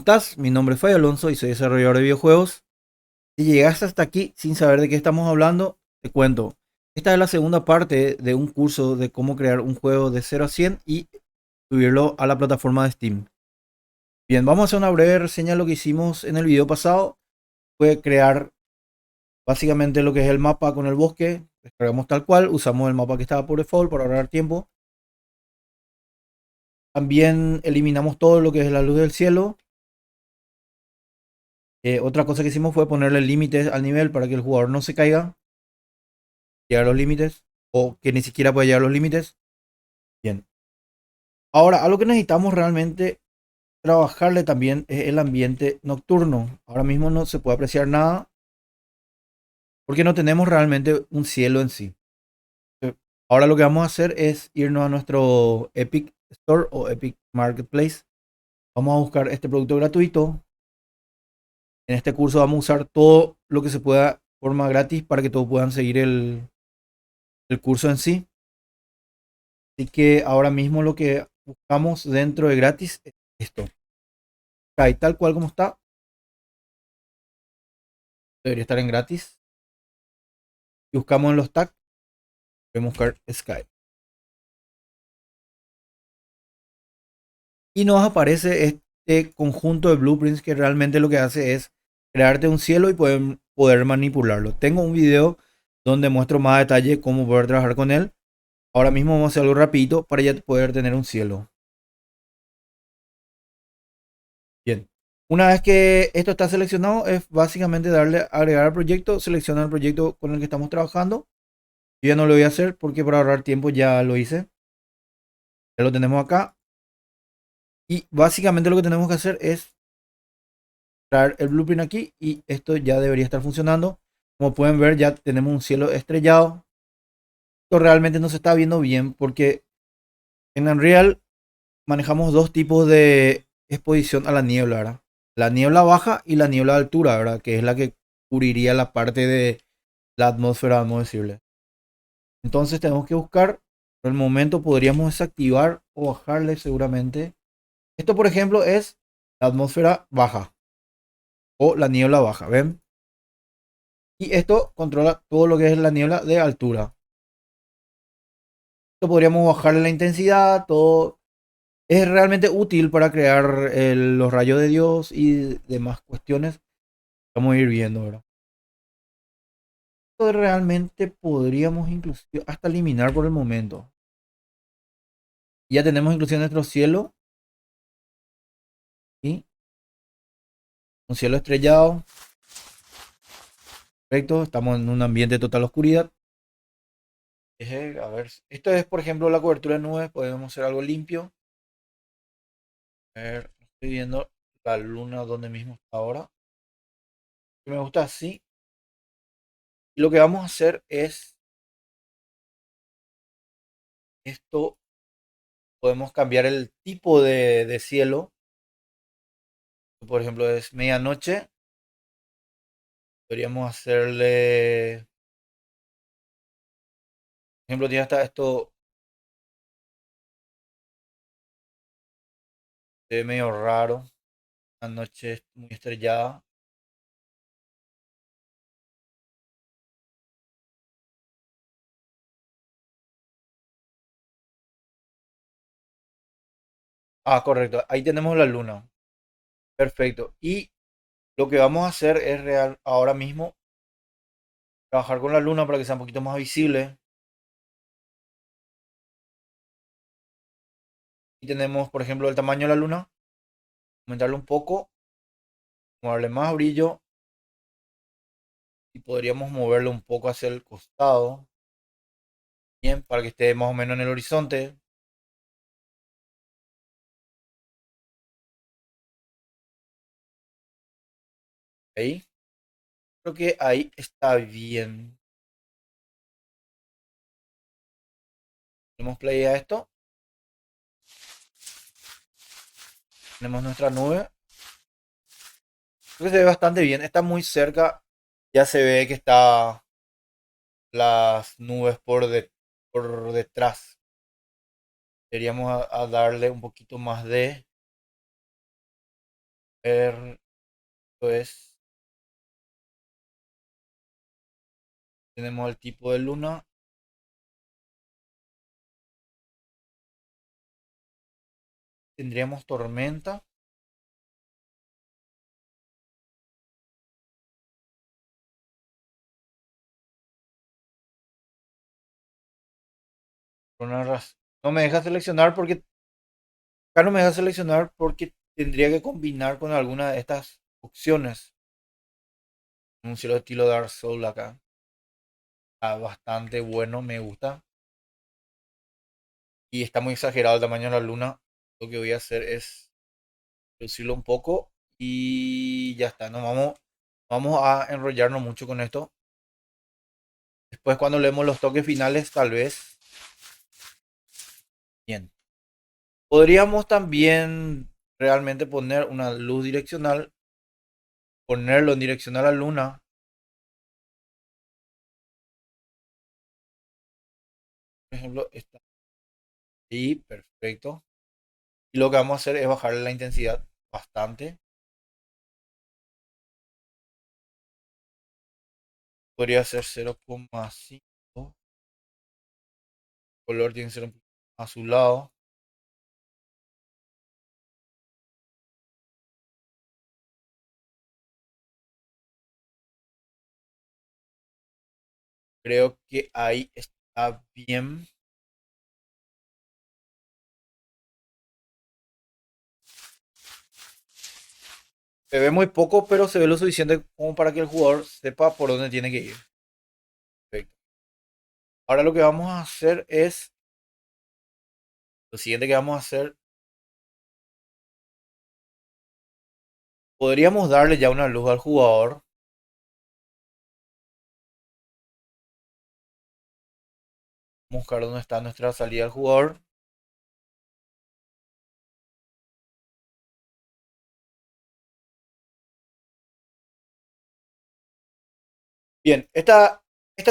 estás? Mi nombre es Fabio Alonso y soy desarrollador de videojuegos. Si llegaste hasta aquí sin saber de qué estamos hablando, te cuento. Esta es la segunda parte de un curso de cómo crear un juego de 0 a 100 y subirlo a la plataforma de Steam. Bien, vamos a hacer una breve reseña de lo que hicimos en el video pasado. Fue crear básicamente lo que es el mapa con el bosque. Descargamos tal cual, usamos el mapa que estaba por default para ahorrar tiempo. También eliminamos todo lo que es la luz del cielo. Otra cosa que hicimos fue ponerle límites al nivel para que el jugador no se caiga, llegar a los límites, o que ni siquiera pueda llegar a los límites. Bien. Ahora, algo que necesitamos realmente trabajarle también es el ambiente nocturno. Ahora mismo no se puede apreciar nada porque no tenemos realmente un cielo en sí. Eh, Ahora lo que vamos a hacer es irnos a nuestro Epic Store o Epic Marketplace. Vamos a buscar este producto gratuito. En este curso vamos a usar todo lo que se pueda de forma gratis para que todos puedan seguir el curso en sí. Así que ahora mismo lo que buscamos dentro de gratis es esto. Sky, tal cual como está, debería estar en gratis. Y buscamos en los tags, podemos buscar Sky. Y nos aparece este conjunto de blueprints que realmente lo que hace es crearte un cielo y poder manipularlo. Tengo un video donde muestro más detalle cómo poder trabajar con él. Ahora mismo vamos a hacer algo rapidito para ya poder tener un cielo. Bien. Una vez que esto está seleccionado, es básicamente darle a agregar al proyecto, seleccionar el proyecto con el que estamos trabajando. Yo ya no lo voy a hacer porque para ahorrar tiempo ya lo hice. Ya lo tenemos acá. Y básicamente lo que tenemos que hacer es traer el blueprint aquí y esto ya debería estar funcionando. Como pueden ver, ya tenemos un cielo estrellado. Esto realmente no se está viendo bien porque en Unreal manejamos dos tipos de exposición a la niebla, ¿verdad? La niebla baja y la niebla de altura, ¿verdad? Que es la que cubriría la parte de la atmósfera, vamos a decirle. Entonces tenemos que buscar, por el momento podríamos desactivar o bajarle seguramente. Esto, por ejemplo, es la atmósfera baja o la niebla baja, ¿ven? Y esto controla todo lo que es la niebla de altura. Esto podríamos bajarle la intensidad, todo. Es realmente útil para crear los rayos de Dios y demás cuestiones. Vamos a ir viendo ahora. Esto realmente podríamos inclusive hasta eliminar por el momento. Ya tenemos inclusive nuestro cielo. ¿Sí? Un cielo estrellado. Perfecto. Estamos en un ambiente de total oscuridad. A ver. Esto es, por ejemplo, la cobertura de nubes. Podemos hacer algo limpio. A ver, estoy viendo la luna donde mismo está ahora. Me gusta así. Y lo que vamos a hacer es esto. Podemos cambiar el tipo de cielo. Por ejemplo, es medianoche. Podríamos hacerle. Por ejemplo, ya está esto se ve medio raro. La noche es muy estrellada. Ah, correcto. Ahí tenemos la luna. Perfecto. Y lo que vamos a hacer es real ahora mismo trabajar con la luna para que sea un poquito más visible. Y tenemos, por ejemplo, el tamaño de la luna. Aumentarlo un poco. Darle más brillo. Y podríamos moverlo un poco hacia el costado. Bien, para que esté más o menos en el horizonte. Ahí. Creo que ahí está bien. Tenemos play a esto. Tenemos nuestra nube. Creo que se ve bastante bien. Está muy cerca. Ya se ve que está las nubes por detrás. Deberíamos a darle un poquito más de... ver, esto es, tenemos el tipo de luna. Tendríamos tormenta. Por una no me deja seleccionar porque acá no me deja seleccionar porque tendría que combinar con alguna de estas opciones. Un cielo estilo Dark Soul acá. Está bastante bueno, me gusta. Y está muy exagerado el tamaño de la luna. Lo que voy a hacer es reducirlo un poco y ya está. No vamos a enrollarnos mucho con esto. Después cuando leemos los toques finales, tal vez. Bien. Podríamos también realmente poner una luz direccional, ponerlo en dirección a la luna. Por ejemplo, está ahí, perfecto. Y lo que vamos a hacer es bajarle la intensidad bastante. Podría ser 0,5. El color tiene que ser un poco azulado. Creo que ahí está bien. Se ve muy poco, pero se ve lo suficiente como para que el jugador sepa por dónde tiene que ir. Perfecto. Ahora lo que vamos a hacer es, lo siguiente que vamos a hacer, podríamos darle ya una luz al jugador. Vamos a buscar dónde está nuestra salida al jugador. Bien, esta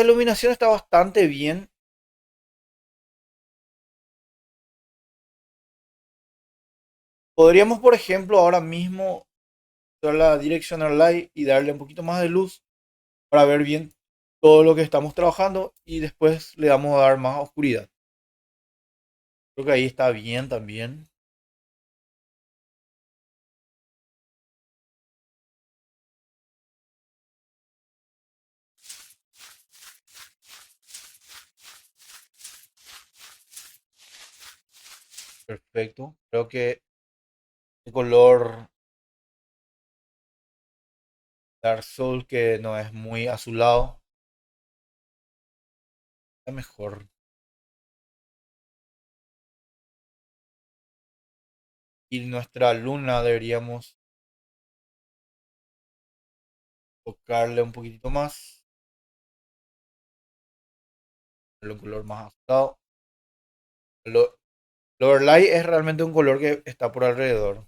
iluminación está bastante bien. Podríamos, por ejemplo, ahora mismo usar la Directional Light y darle un poquito más de luz para ver bien todo lo que estamos trabajando y después le damos a dar más oscuridad. Creo que ahí está bien también. Perfecto. Creo que el color Dark Soul que no es muy azulado está mejor. Y nuestra luna deberíamos tocarle un poquitito más. Un color más azulado. Lo, Lower Light es realmente un color que está por alrededor.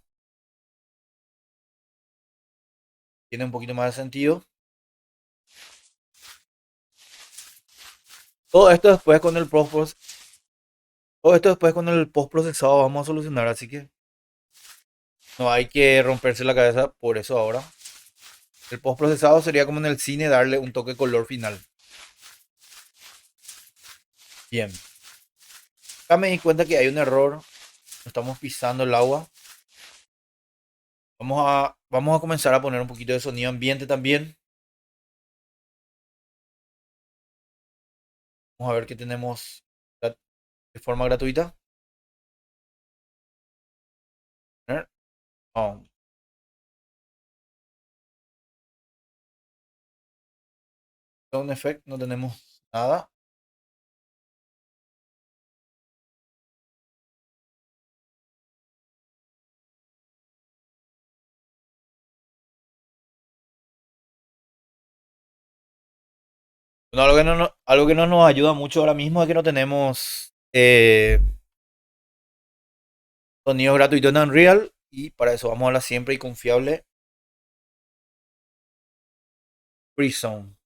Tiene un poquito más de sentido. Todo esto después con el todo esto después con el post procesado vamos a solucionar, así que no hay que romperse la cabeza por eso ahora. El post procesado sería como en el cine darle un toque de color final. Bien. Acá me di cuenta que hay un error. Estamos pisando el agua. Vamos a comenzar a poner un poquito de sonido ambiente también. Vamos a ver qué tenemos de forma gratuita. A ver. Oh, Sound effect, no tenemos nada. Bueno, algo que no nos ayuda mucho ahora mismo es que no tenemos sonido gratuito en Unreal. Y para eso vamos a la siempre y confiable FreeZone.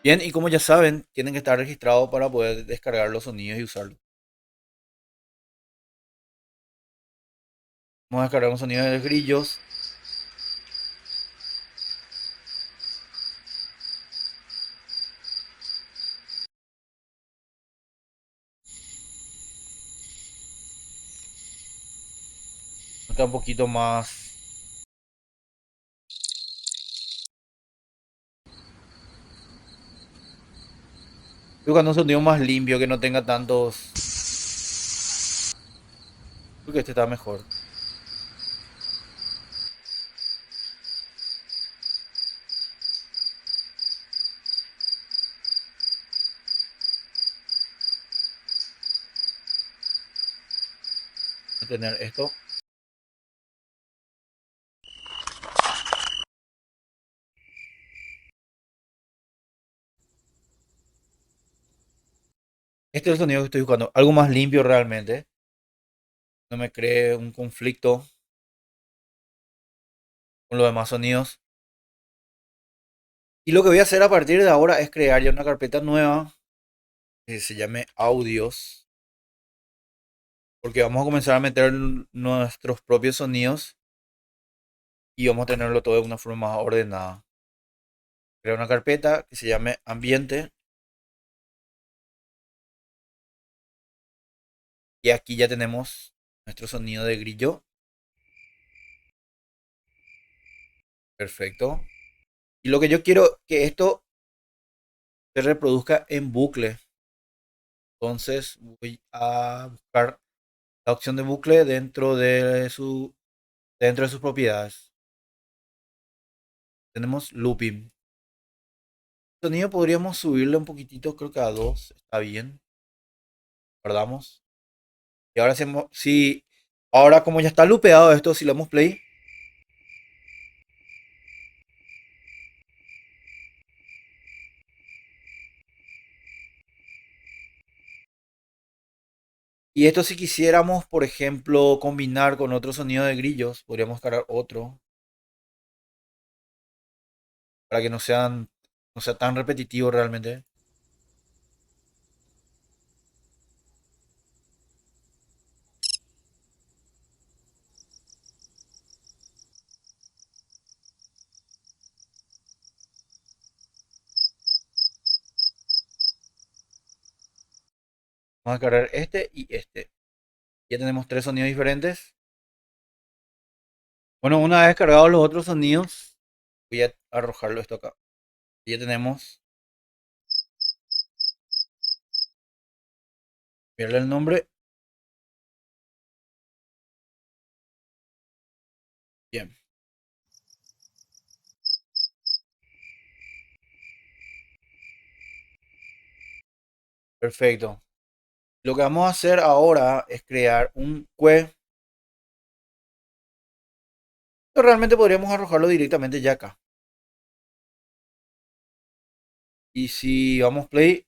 Bien, y como ya saben, tienen que estar registrados para poder descargar los sonidos y usarlos. Vamos a descargar un sonido de grillos. Está un poquito más. Estoy buscando un sonido más limpio que no tenga tantos. Creo que este está mejor. Voy a tener esto. Este es el sonido que estoy buscando. Algo más limpio realmente. No me cree un conflicto con los demás sonidos. Y lo que voy a hacer a partir de ahora es crear ya una carpeta nueva que se llame audios. Porque vamos a comenzar a meter nuestros propios sonidos y vamos a tenerlo todo de una forma más ordenada. Crear una carpeta que se llame ambiente. Y aquí ya tenemos nuestro sonido de grillo. Perfecto. Y lo que yo quiero que esto se reproduzca en bucle. Entonces voy a buscar la opción de bucle dentro de sus propiedades. Tenemos looping. El sonido podríamos subirle un poquitito, creo que a 2 está bien. Guardamos. Y ahora ahora como ya está loopeado esto, si le damos play, y esto si quisiéramos, por ejemplo, combinar con otro sonido de grillos, podríamos cargar otro para que no sea tan repetitivo realmente. Vamos a cargar este y este. Ya tenemos tres sonidos diferentes. Bueno, una vez cargados los otros sonidos, voy a arrojarlo esto acá. Ya tenemos, verle el nombre. Bien, perfecto. Lo que vamos a hacer ahora es crear un que realmente podríamos arrojarlo directamente ya acá. Y si vamos play,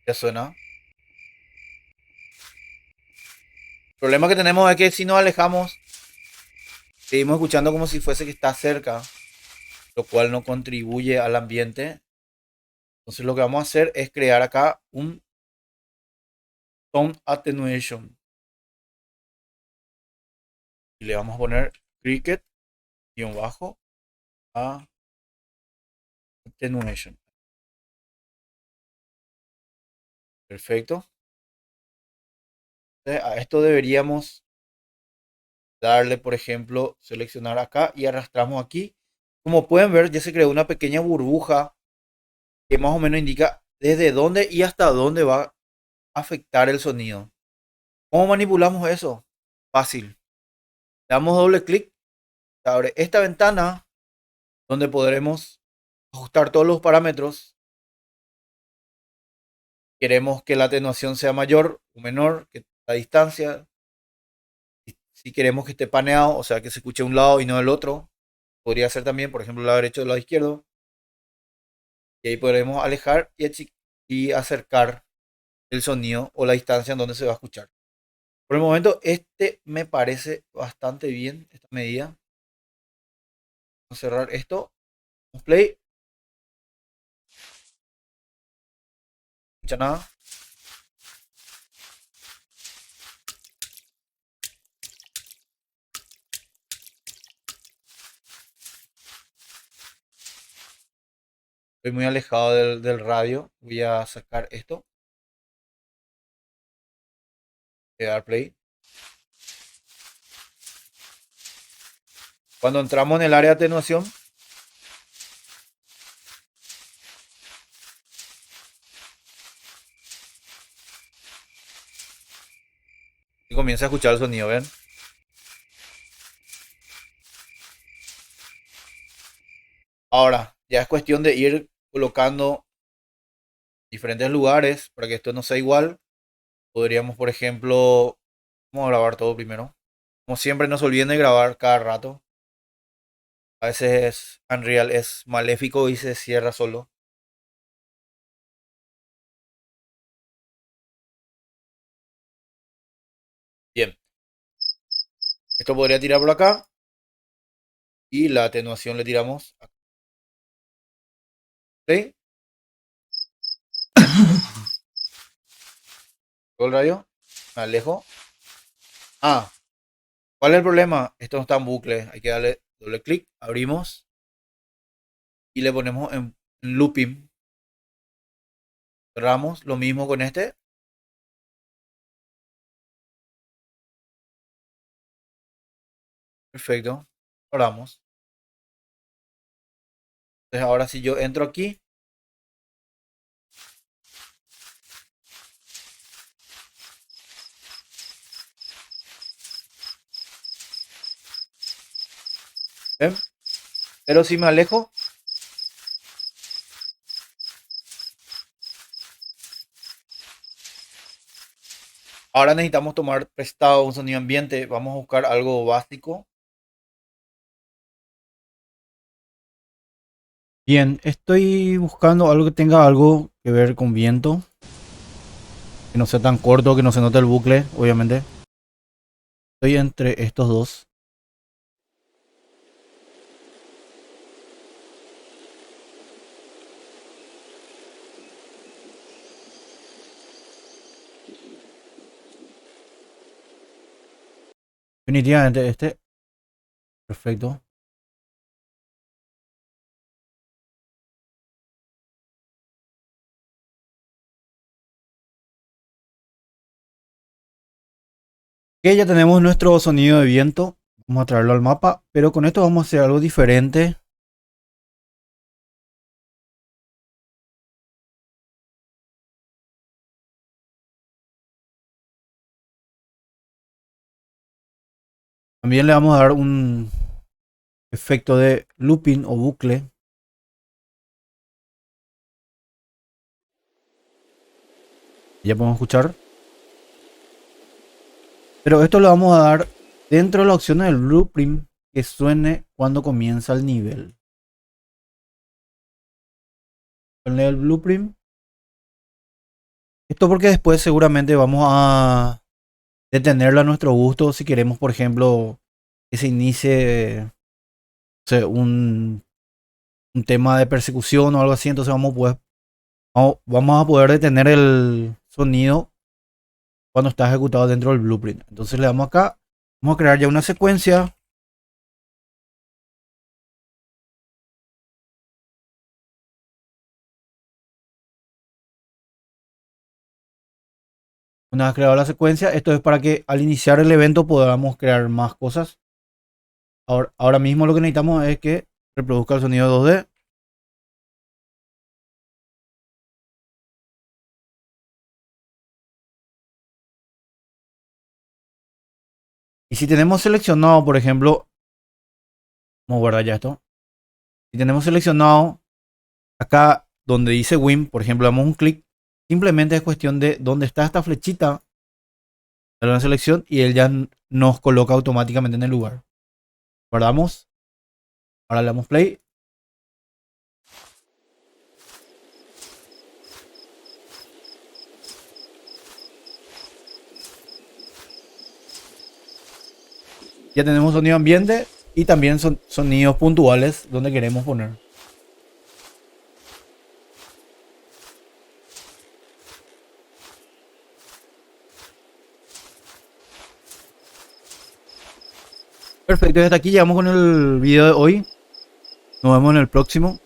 ya suena. El problema que tenemos es que si nos alejamos, seguimos escuchando como si fuese que está cerca, lo cual no contribuye al ambiente. Entonces lo que vamos a hacer es crear acá un Sound Attenuation. Y le vamos a poner cricket bajo a attenuation. Perfecto. Entonces, a esto deberíamos darle, por ejemplo, seleccionar acá y arrastramos aquí. Como pueden ver, ya se creó una pequeña burbuja que más o menos indica desde dónde y hasta dónde va a afectar el sonido. ¿Cómo manipulamos eso? Fácil. Le damos doble clic, se abre esta ventana donde podremos ajustar todos los parámetros. Queremos que la atenuación sea mayor o menor, que la distancia. Si queremos que esté paneado, o sea, que se escuche un lado y no el otro, podría ser también, por ejemplo, el lado derecho del lado izquierdo. Y ahí podremos alejar y acercar el sonido o la distancia en donde se va a escuchar. Por el momento, este me parece bastante bien, esta medida. Vamos a cerrar esto Play. No escucha nada. Estoy muy alejado del radio. Voy a sacar esto. Voy a dar play. Cuando entramos en el área de atenuación, y comienza a escuchar el sonido, ¿ven? Ahora, ya es cuestión de ir colocando diferentes lugares para que esto no sea igual. Podríamos, por ejemplo, vamos a grabar todo primero. Como siempre, no se olviden de grabar cada rato. A veces Unreal es maléfico y se cierra solo. Bien, esto podría tirar por acá. Y la atenuación le tiramos acá. ¿Sí? ¿Todo el rayo? Me alejo. Ah, ¿cuál es el problema? Esto no está en bucle. Hay que darle doble clic. Abrimos. Y le ponemos en looping. Cerramos. Lo mismo con este. Perfecto. Cerramos. Entonces ahora si yo entro aquí. ¿Ven? Pero si me alejo. Ahora necesitamos tomar prestado un sonido ambiente. Vamos a buscar algo básico. Bien, estoy buscando algo que tenga algo que ver con viento. Que no sea tan corto, que no se note el bucle, obviamente. Estoy entre estos dos. Definitivamente este. Perfecto. Ok, ya tenemos nuestro sonido de viento. Vamos a traerlo al mapa. Pero con esto vamos a hacer algo diferente. También le vamos a dar un efecto de looping o bucle. Ya podemos escuchar. Pero esto lo vamos a dar dentro de la opción del blueprint que suene cuando comienza el nivel. Ponle el blueprint. Esto porque después seguramente vamos a detenerlo a nuestro gusto si queremos, por ejemplo, que se inicie, o sea, un tema de persecución o algo así. Entonces vamos a poder detener el sonido cuando está ejecutado dentro del blueprint. Entonces le damos acá. Vamos a crear ya una secuencia. Una vez creado la secuencia, esto es para que al iniciar el evento podamos crear más cosas. Ahora mismo lo que necesitamos es que reproduzca el sonido 2D. Y si tenemos seleccionado, por ejemplo, vamos a guardar ya esto. Si tenemos seleccionado acá donde dice Win, por ejemplo, damos un clic. Simplemente es cuestión de dónde está esta flechita de la selección y él ya nos coloca automáticamente en el lugar. Guardamos. Ahora le damos play. Ya tenemos sonido ambiente y también son sonidos puntuales donde queremos poner. Perfecto, y hasta aquí llegamos con el video de hoy. Nos vemos en el próximo.